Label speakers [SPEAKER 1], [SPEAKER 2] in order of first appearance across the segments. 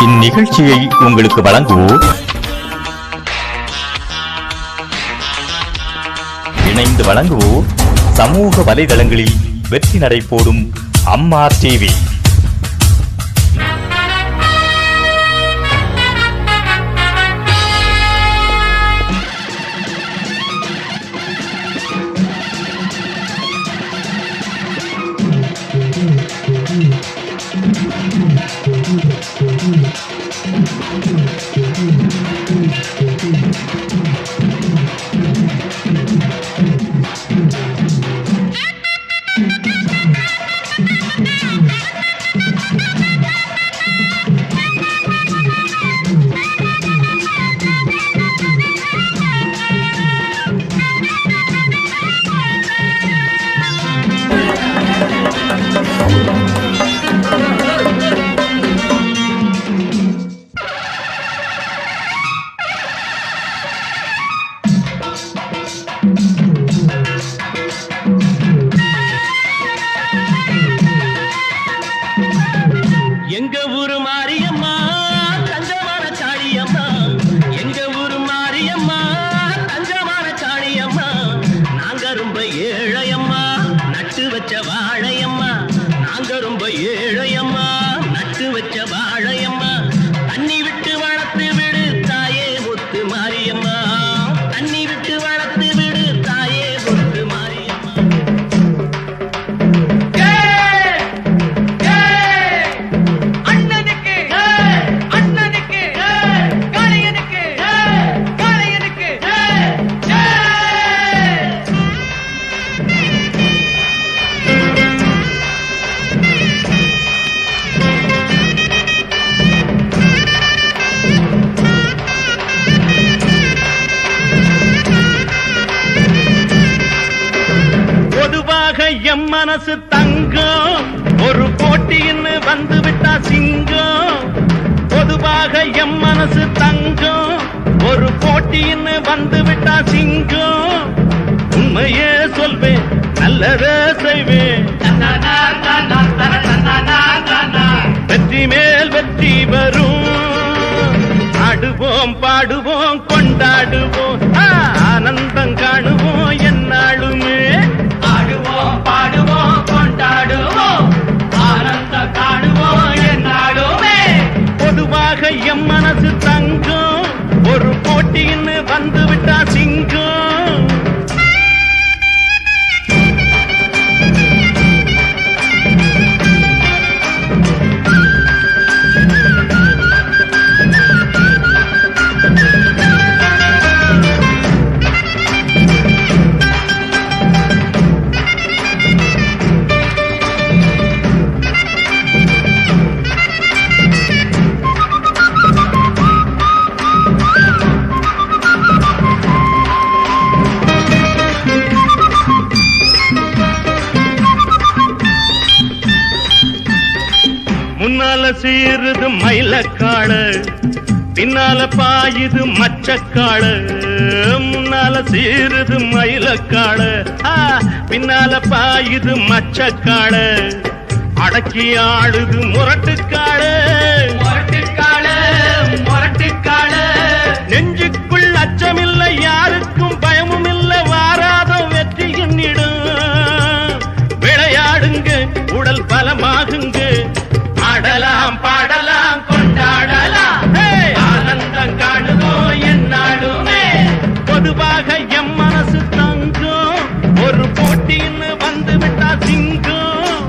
[SPEAKER 1] இந்நிகழ்ச்சியை உங்களுக்கு வழங்குவோர் இணைந்து வழங்குவோர் சமூக வலைதளங்களில் வெற்றி நடை போடும் அம்மா டிவி.
[SPEAKER 2] எங்க ஊரு மாரியம்மா தஞ்சமான காளியம்மா, எங்க ஊரு மாரியம்மா தஞ்சமான காளியம்மா. நாங்க ரொம்ப ஏழையம்மா நட்டு வச்ச வாழையம்மா, நாங்க ரொம்ப ஏழையம்மா நட்டு வச்ச வாழையம்மா. தண்ணி விட்டு வளர்த்து விடு தாயே முத்து மாரியம்மா, தண்ணி விட்டு வளர்த்து விடு தாயே முத்து மாரியம்மா. எம் மனசு தங்கம் ஒரு போட்டின்னு வந்து விட்டா சிங்கம். பொதுவாக எம் மனசு தங்கம் ஒரு போட்டின்னு வந்து விட்டா சிங்கம். உண்மையே சொல்வேன் நல்லதே செய்வேன், வெற்றி மேல் வெற்றி வரும். ஆடுவோம் பாடுவோம் கொண்டாடுவோம் ஆனந்தம் காணுவோம் என்னாலுமே. பாடுவோம் கொண்டாடுவோம் ஆனந்தம் காணுவோம் என்னாலுமே. பொதுவாக எம் மனசு தங்கம் ஒரு போட்டின்னு வந்து விட்டா சிங்கம். முன்னால சீருது மயிலக்காடு, பின்னால பாயுது மச்சக்காடு. முன்னால சீருது மயிலக்காடு, பின்னால பாயுது மச்சக்காடு. அடக்கி ஆடுது முரட்டுக்காடு, முரட்டுக்காடு முரட்டுக்காடு. நெஞ்சுக்குள் அச்சமில்லை யாருக்கும் பயமும் இல்லை, வாராத வெற்றி எண்ணிடும். விளையாடுங்க உடல் பலமாகுங்க, ஆடலாம் பாடலாம் கொண்டாடலாம் ஆனந்தம் காணுவோம் என்னாலுமே. பொதுவாக எம் மனசு தங்கம் ஒரு போட்டின்னு வந்து விட்டா சிங்கம்.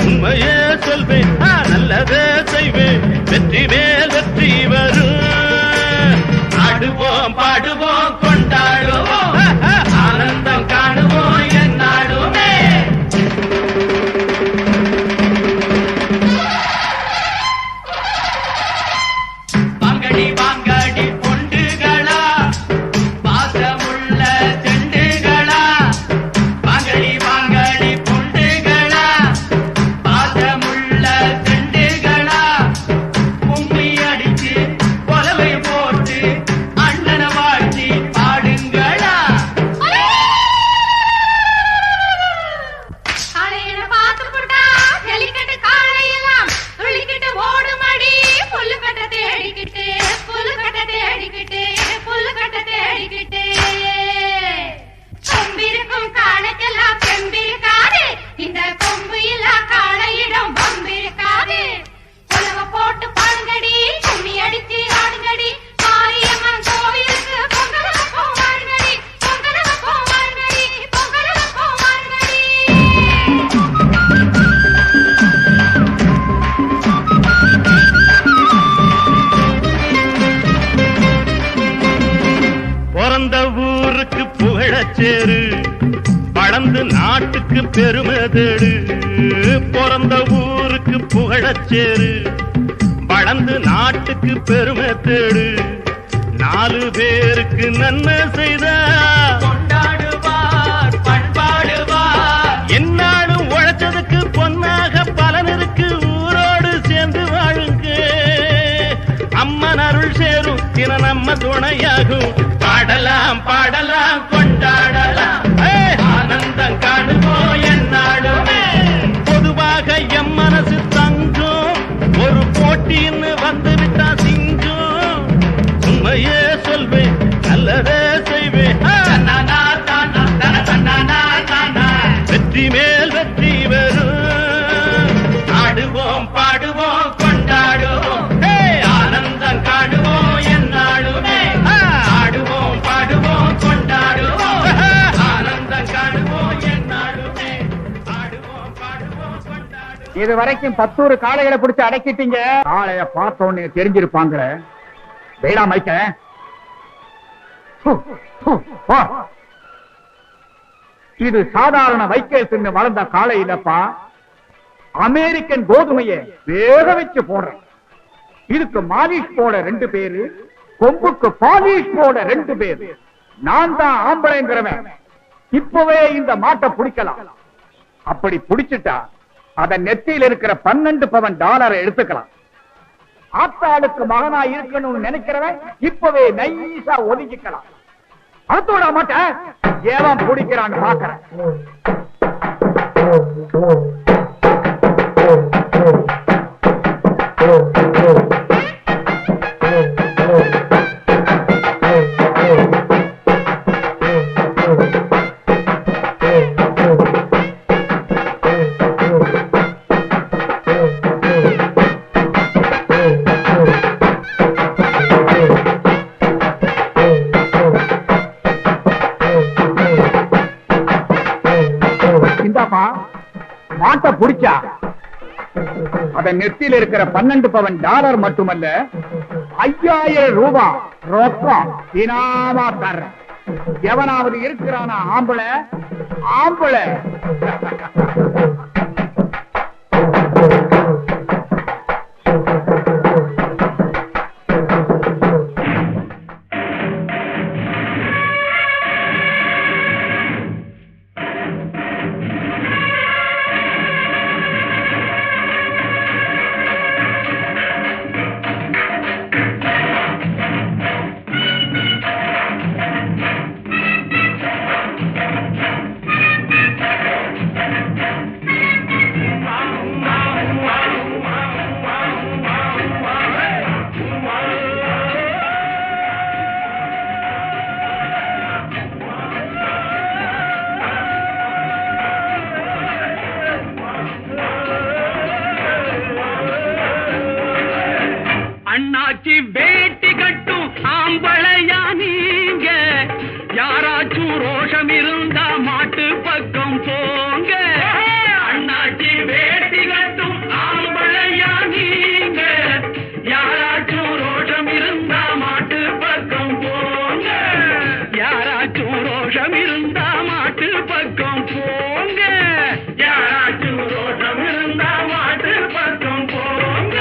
[SPEAKER 2] உண்மையே சொல்வேன் நல்லதே செய்வேன், வளர்ந்து நாட்டுக்கு பெருமை தேடு, பிறந்த ஊருக்கு புகழச்சேரு. வளர்ந்து நாட்டுக்கு பெருமை தேடு, 4 பேருக்கு நன்மை செய்த கொண்டாடுவார் பண்பாடுவார். என்னாலும் உழைச்சதுக்கு பொன்னாக பலன் இருக்கு, ஊரோடு சேர்ந்து வாழுங்க. அம்மன் அருள் சேரும் தின நம்ம துணையாகும். பாடலாம் பாடலாம் கொண்டாடலாம், ஆனந்தம் காணுவோம் என்னாலுமே. பொதுவாக எம் மனசு தங்கும், ஒரு போட்டின்னு வந்து விட்டா சிங்கும். உண்மையே சொல்வேன், நல்லதே செய்வேன். வெற்றி மேல் வெற்றி வரும், ஆடுவோம் பாடுவோம் கொண்டாடுவோம், ஆனந்தம் காணுவோம் என்னாலுமே. ஆடுவோம் பாடுவோம் கொண்டாடுவோம், ஆனந்தம் காணுவோம் என்னாலுமே. ஆடுவோம் பாடுவோம் கொண்டாடுவோம்.
[SPEAKER 3] இது வரைக்கும் 10 காளைகளை பிடிச்சு அடக்கிட்டீங்க. காளைய பார்த்தோன்னு தெரிஞ்சிருப்பாங்க. வேடா மைக்க. இது சாதாரண வைக்கல் தின்னு வளர்ந்த காளை இல்லப்பா, அமெரிக்கன் கோதுமையை வேக வச்சு போடுறேன். இதுக்கு மாலிஷ் போட 2 பேரு, கொம்புக்கு பாலிஷ் போட 2 பேரு. நான் தான் ஆம்பளைங்கிறவன். இப்பவே இந்த மாட்டை பிடிக்கலாம். அப்படி பிடிச்சிட்டா அதன் நெத்தியில் இருக்கிற 12 பவன் டாலரை எடுத்துக்கலாம். ஆத்தாளுக்கு மகனா இருக்கணும்னு நினைக்கிறவன் இப்பவே நைசா ஒதுக்கிக்கலாம். அதோட மாட்டேன், ஏவன் பிடிக்கிறான்னு பாக்குறேன். மாட்டை பிடிச்சா அதன் நெத்தியில் இருக்கிற 12 பவன் டாலர் மட்டுமல்ல, 5000 ரூபாய் ரொக்கம் இனாமா தர்றேன். எவனாவது இருக்கிறானா ஆம்பளை ஆம்பளை?
[SPEAKER 2] அண்ணாச்சி வேட்டி கட்டும் ஆம்பளையா நீங்க, யாராச்சும் ரோஷம் இருந்தா மாட்டு பக்கம் போங்க. அண்ணாச்சி வேட்டி கட்டும் ஆம்பளையா நீங்க, யாராச்சும் ரோஷம் இருந்தா மாட்டு பக்கம் போங்க. யாராச்சும் ரோஷம் இருந்தா மாட்டு பக்கம் போங்க. யாராச்சும் ரோஷம் இருந்தா மாட்டு பக்கம் போங்க.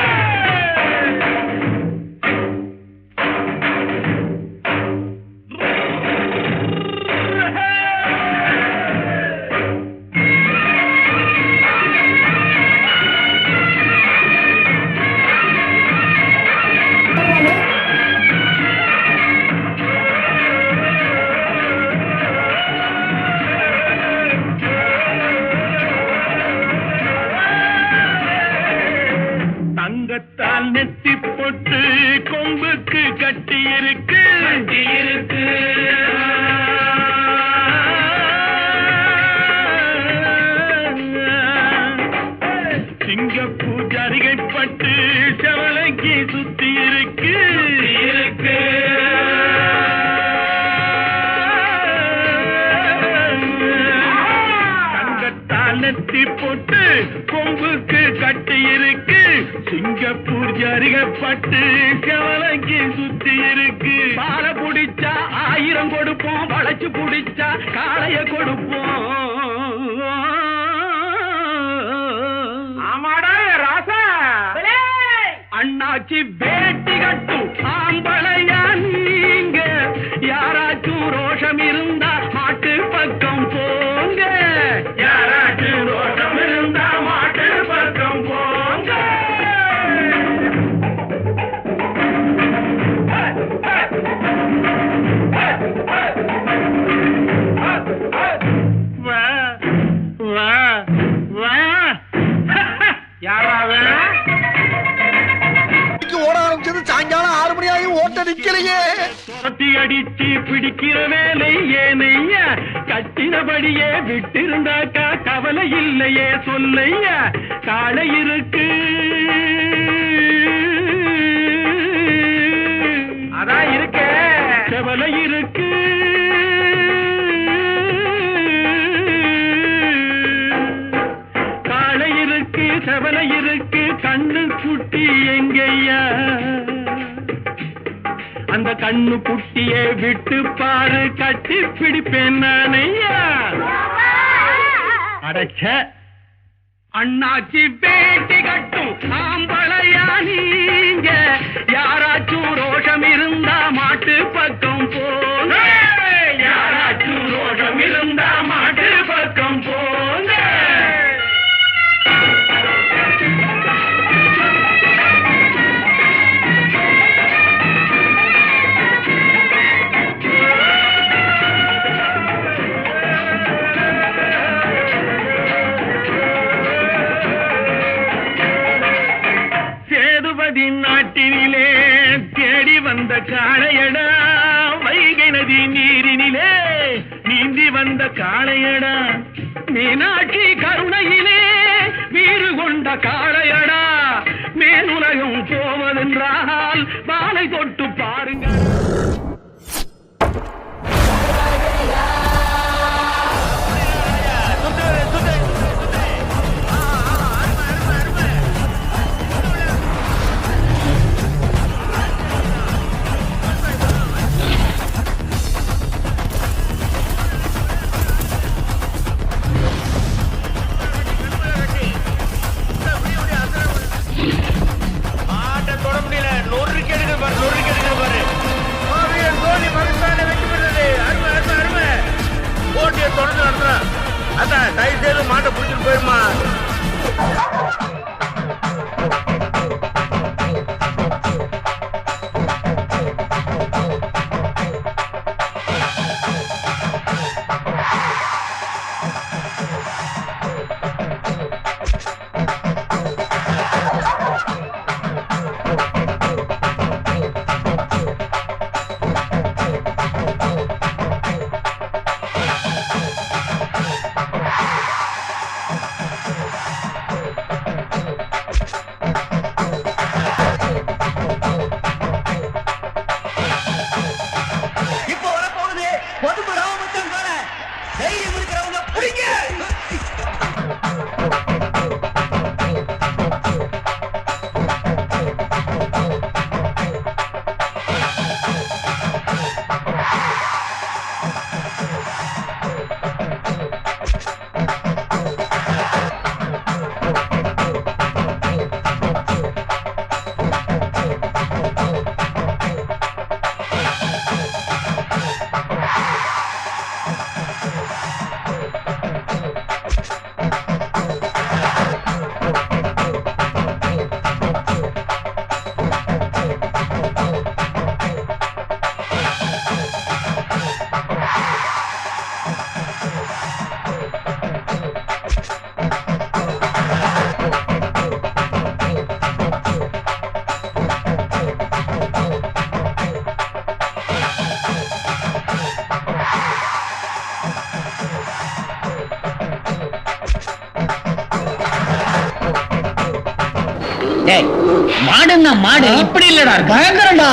[SPEAKER 2] தங்கத்தால் நெத்தி போட்டு கொம்புக்கு கட்டி இருக்கு. சிங்கப்பூர் ஜரிகைப்பட்டு செவலைக்கு சுத்தி இருக்கு. தங்கத்தால் நெத்தி போட்டு கொம்புக்கு கட்டி இருக்கு. சிங்கப்பூர் ஜரிகைப்பட்டு செவலைக்கு சுத்தி இருக்கு. பாலை குடிச்சா 1000 கொடுப்போம், வளைச்சு குடிச்சா காளைய கொடுப்போம். அண்ணாச்சி வேட்டி கட்டும் ஆம்பளையா நீங்க, யாராச்சும் ரோஷம் இருந்தா மாட்டு பக்கம் போங்க, யாராச்சும் ரோஷம் இருந்தா மாட்டு பக்கம் போங்க. வா வா வா யாராவ
[SPEAKER 4] ஓட ஆரம்பிச்சது சாயங்காலம் 6 மணி ஆகி ஓட்ட நிக்கலையே.
[SPEAKER 2] துரத்தி அடிச்சு பிடிக்கிற வேலை ஏனையா, கட்டினபடியே விட்டிருந்தாக்கா கவலை இல்லையே சொல்லையா. காளை இருக்கு அதான் இருக்க, செவலை இருக்கு காளை இருக்கு செவலை இருக்கு, கண்ணு குட்டி எங்கய்யா, அந்த கண்ணு குட்டியை விட்டு பாரு கட்டி பிடிப்பேன் நானையா. அடைச்ச அண்ணாச்சி வேட்டி கட்டும் ஆம்பளையா நீங்க, யாராச்சும் ரோஷம் இருந்தா மாட்டு பக்கம் போங்க, யாராச்சும் ரோஷம் இருந்தா மாட்டு பக்கம் போங்க. சேதுபதி நாட்டினிலே தேடி வந்த காளையடா, வைகை நதி நீரினிலே நீந்தி வந்த காளையடா, மீனாட்சி கருணையிலே வீறு கொண்ட காளையடா, மேலுலகம் போவதென்றால் பாலை தொட்டு பாருங்க.
[SPEAKER 4] அதான் தயவு செய்து மாட்டை பிடிச்சிட்டு போயிருமா.
[SPEAKER 5] மாடுன்னா மாடு இப்படி இல்லடா, பயங்கரம்டா.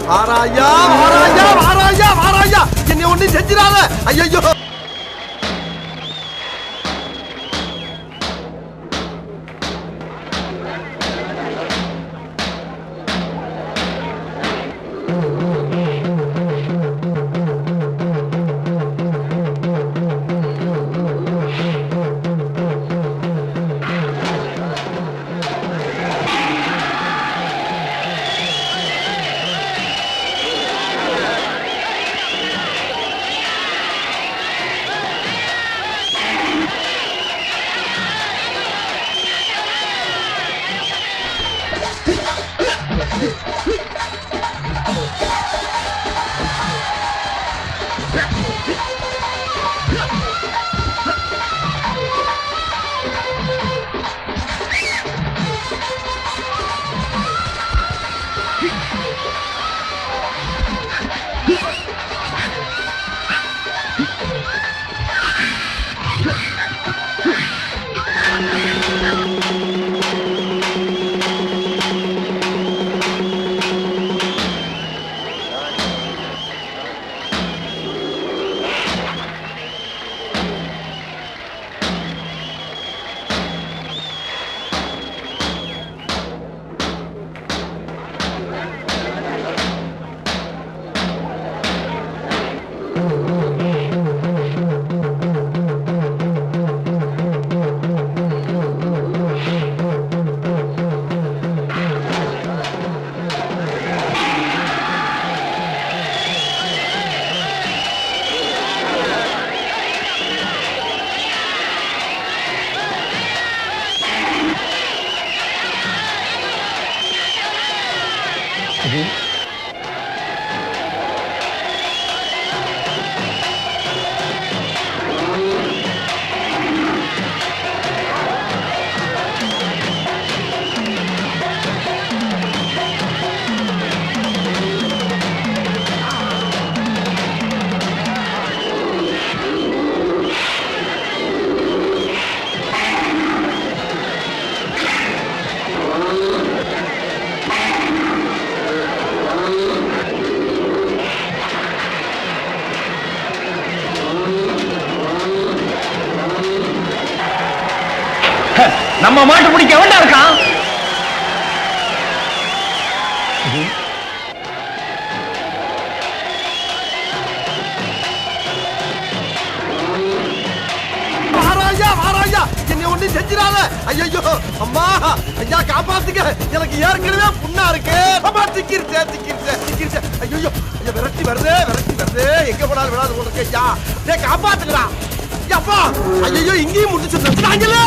[SPEAKER 4] வாராயா வாராயா வாராயா வாராயா என்னை ஒண்ணு செஞ்சிடாத ஐயோ.
[SPEAKER 5] நம்ம மாட்டு பிடிக்க வேண்டாம் இருக்கான்.
[SPEAKER 4] வாராயா வாராயா என்னை ஒண்ணு செஞ்சிடாத ஐயோ. அம்மா ஐயா காப்பாத்துங்க எனக்கு ஏற்கனவே புண்ணா இருக்கு. அம்மா திக்கிருச்சே திக்கிருச்சே திக்கிருச்சே ஐயோ ஐயா விரட்டி வருது எங்க போனாலும் விடாது உனக்கு ஐயா. டேய் காப்பாத்துங்கடா அப்பா. ஐயோ இங்கேயும் முடிச்சு வச்சுட்டாங்களே.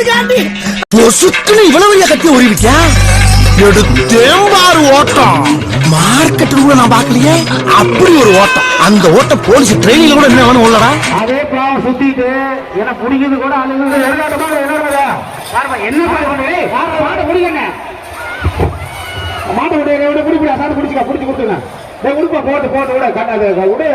[SPEAKER 4] பாத்துக்காண்டி பொசுக்குன்னு இவ்வளவு பெரிய கத்தி உருவிக்கா எடுத்தேம்பாரு ஓட்டம் மார்க்கெட்டுக்குள்ள நான் பாக்கலையே அப்படி ஒரு ஓட்டம் அந்த ஓட்டம் போலீஸ் ட்ரெயினில கூட என்ன வேணும் உள்ளடா
[SPEAKER 3] அதே பாவம் சுத்திட்டு என்ன புடிக்கிறது கூட என்ன மாட்டை முடியுங்க மாட்டை விட பிடிப்பா சாப்பிட்டு பிடிச்சிக்கா பிடிச்சி கொடுத்துங்க உடுப்பா போட்டு போட்டு விட கட்டாத விடு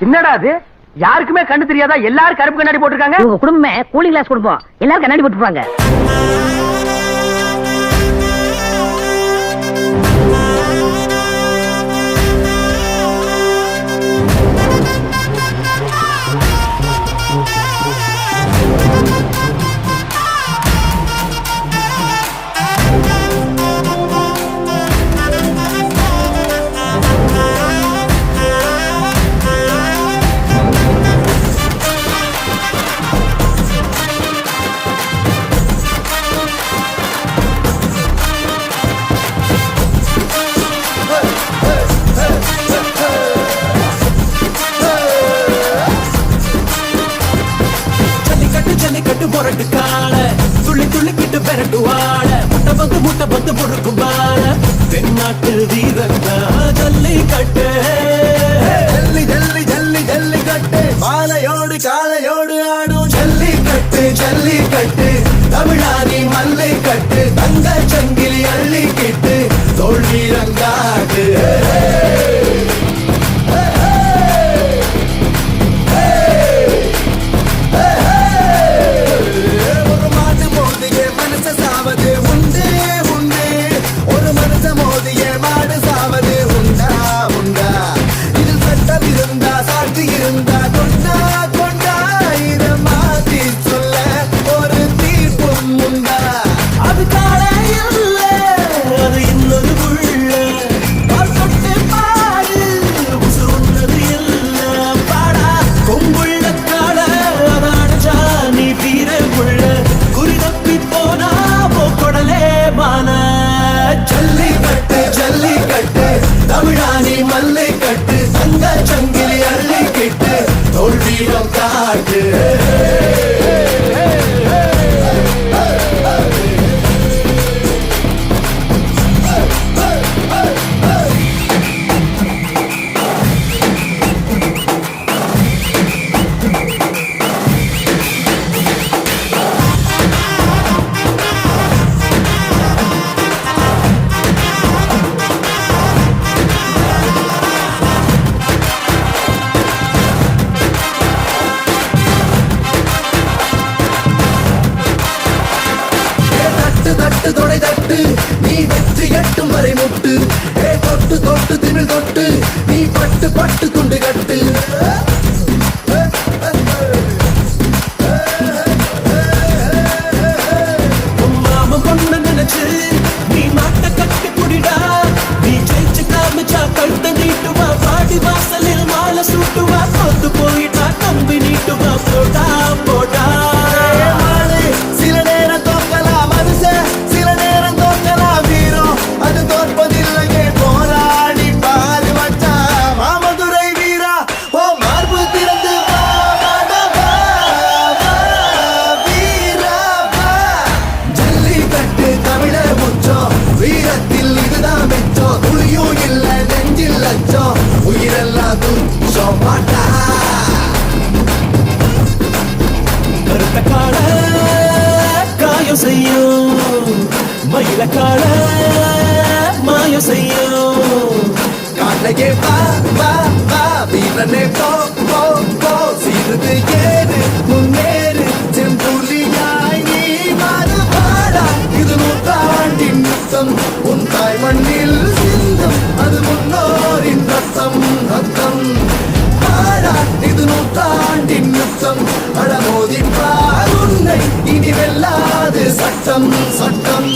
[SPEAKER 5] என்னடா அது யாருக்குமே கண்டு தெரியாதா எல்லாரும் கருப்பு கண்ணாடி போட்டிருக்காங்க
[SPEAKER 6] உங்க குடும்பமே கூலிங் கிளாஸ் கொடுப்போம் எல்லாரும் கண்ணாடி போட்டுருப்பாங்க
[SPEAKER 7] முட்டை பந்து முறுக்கும் பால தென்னாட்டு வீரத்தா ஜல்லி கட்டு ஜல்லி ஜல்லி ஜல்லி ஜல்லி கட்டு மாலையோடு காலையோடு ஆடும் ஜல்லி கட்டு தமிழாரி மல்லை கட்டு தங்க சங்கிலி அள்ளி கிட்டு தோல் வீரங்காட்டு தமிழானி மல்லை கட்டு தங்க சங்கிலி அள்ளி கிட்டு தோல் வீரம் காட்டு நீ வெற்றி எட்டும் வரை முட்டு தொட்டு தொட்டு திமிழ் தொட்டு நீ பட்டு பட்டு துண்டு கட்டு மாம பொண்ணு நினைச்சு நீ நாட்ட கட்டி குடிடா நீ ஜெயிச்சு காமிச்சா கழுத்த நீட்டுவா பாடி வாசலில் மாலை சூட்டுவா தோத்து போயிட்டா கம்பி நீட்டுவா போடா போடா சில நேரம் தோக்கலாம் மனுஷன் சில நேரம் தோக்கலாம் வீரம் அது தோற்பதில்லையே போராடி பாரு வச்சா மாமதுரை வீரா ஓ மார்பு செய்யும் மயில காண மாய செய்யும்
[SPEAKER 4] காலையே வா வா வா வீரனே போ போ போ சீருது ஏறு முன்னேறு செம்புலியாய் நீ மாறு பாடா இது நூற்றாண்டின் யுத்தம் உன் தாய் மண்ணில் சிந்தும் அது முன்னோரின் ரத்தம் ரத்தம் பாடா இது நூற்றாண்டின் யுத்தம் அடமோதி பார் உன்னை இனி வெல்லாது சட்டம் சட்டம்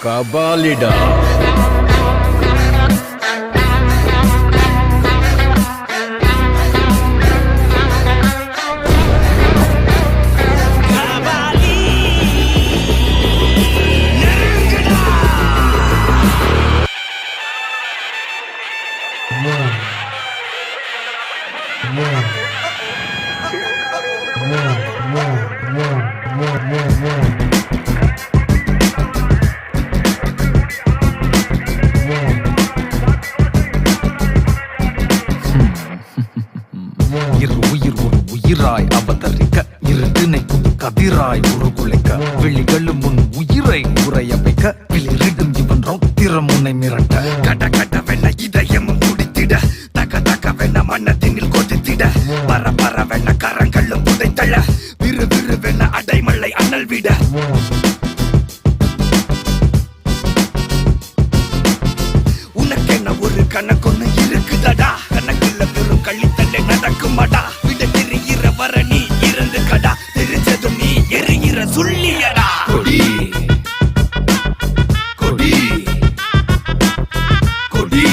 [SPEAKER 8] கபாலிடா உயிராய் அவதரிக்க இருட்டினை கதிராய் உருகுலைக்க விழிகளும் முன் உயிரை உரைய வைக்க விளிரிடும் இவன் ரௌத்திரம் முனை மிரட்ட கட கடவென இதயமும் துடித்திட தக தகவென மன்னத்தினில் கொதித்திட பர பரவென கரங்களும் புதைத்தள விறு விறுவென அடைமலை அனல் விட உனக்கென ஒரு கணக்கொன்னு இருக்குதடா கணக்குல வெறும் கள்ளித்தள்ளை நடக்குமாடா வர நீ இருந்து கடா தெரிஞ்சதும் நீ எரிகிற சொல்லியடா கொடி கொடி கொடி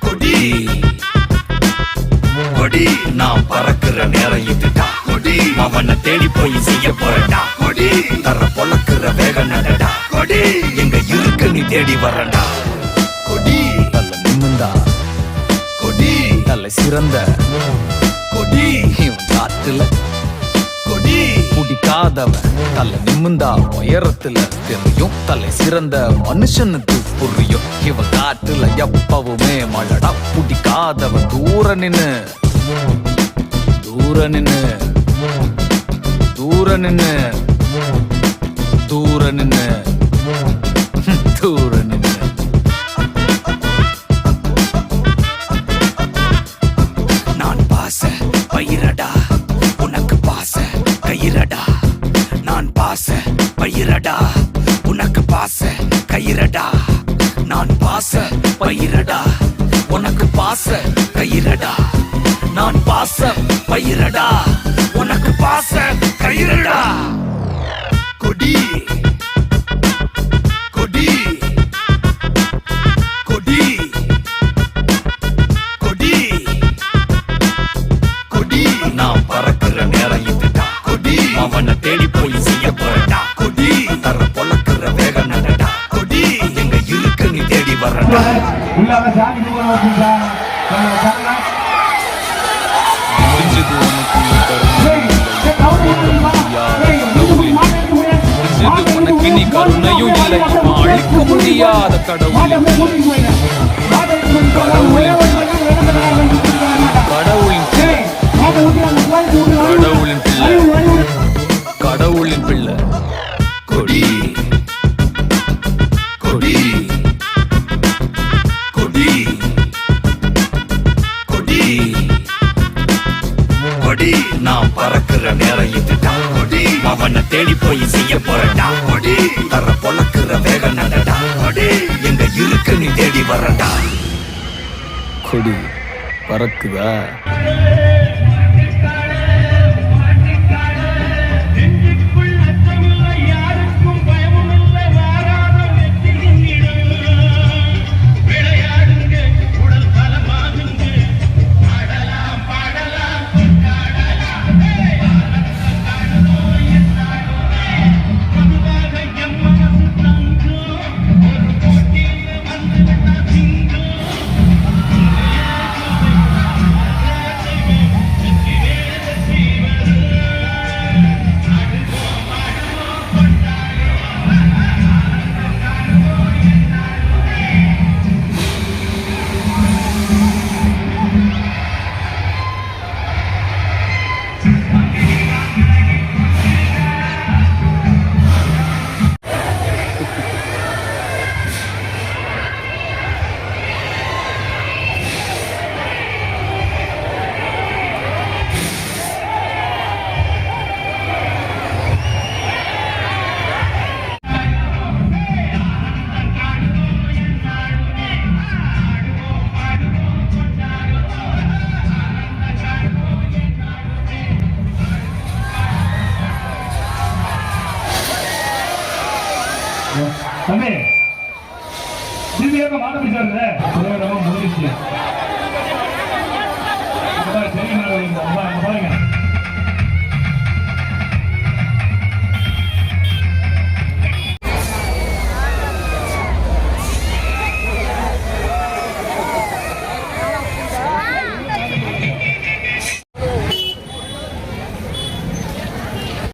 [SPEAKER 8] கொடி கொடி நான் பறக்குற நேரம் இதுடா கொடி அவனை தேடி போய் செய்ய போறடா கொடி தர பொழக்குற வேக நடடா கொடி எங்க இருக்கு நீ தேடி வரடா கொடி நல்ல நிமிந்தா கொடி நல்ல சிறந்த கொடி இவன் காட்டுல கொடி பிடிக்காதவன் தலை நிமிந்தா உயரத்துல தெரியும் தலை சிறந்த மனுஷனுக்கு புரியும் இவன் காட்டுல எப்பவுமே மழடா பிடிக்காதவன் தூர நின்னு தூர நின்னு தூர நின்னு தூர நின்னு தூர நின்னு நான் பாச பயிரடா உன பயிரடா உனக்கு பாச கயிறடா நான் பாச பயிரடா உனக்கு பாச கயிறடா நான் பாச பயிரடா உனக்கு பாச கயிறடா கொடி கொடி கொடி கொடி கொடி நான் பறக்கிற நேரம் இதுடா கொடி அவனை தேடி போய் செய்ய போறடா கொடி தர பொழக்கிற வேக நடடா கொடி எங்க இருக்கு நீ தேடி வரடா
[SPEAKER 9] உனக்கு நீ கருணையும் இல்லை அழிக்க முடியாத கடவுளின் கடவுளின் பிள்ளை
[SPEAKER 8] கொடி கொடி கொடி கொடி கொடி நான் பறக்கிற நேரம் இதுடா கொடி அவனை தேடி போய் செய்ய போறடா கொடி தர பொழக்கிற வேக நடடா கொடி எங்க இருக்கு நீ தேடி வரடா
[SPEAKER 9] கொடி பறக்குதா
[SPEAKER 2] தம்பி, மாட்ட பிடிச்சாரு முடிஞ்சிச்சு.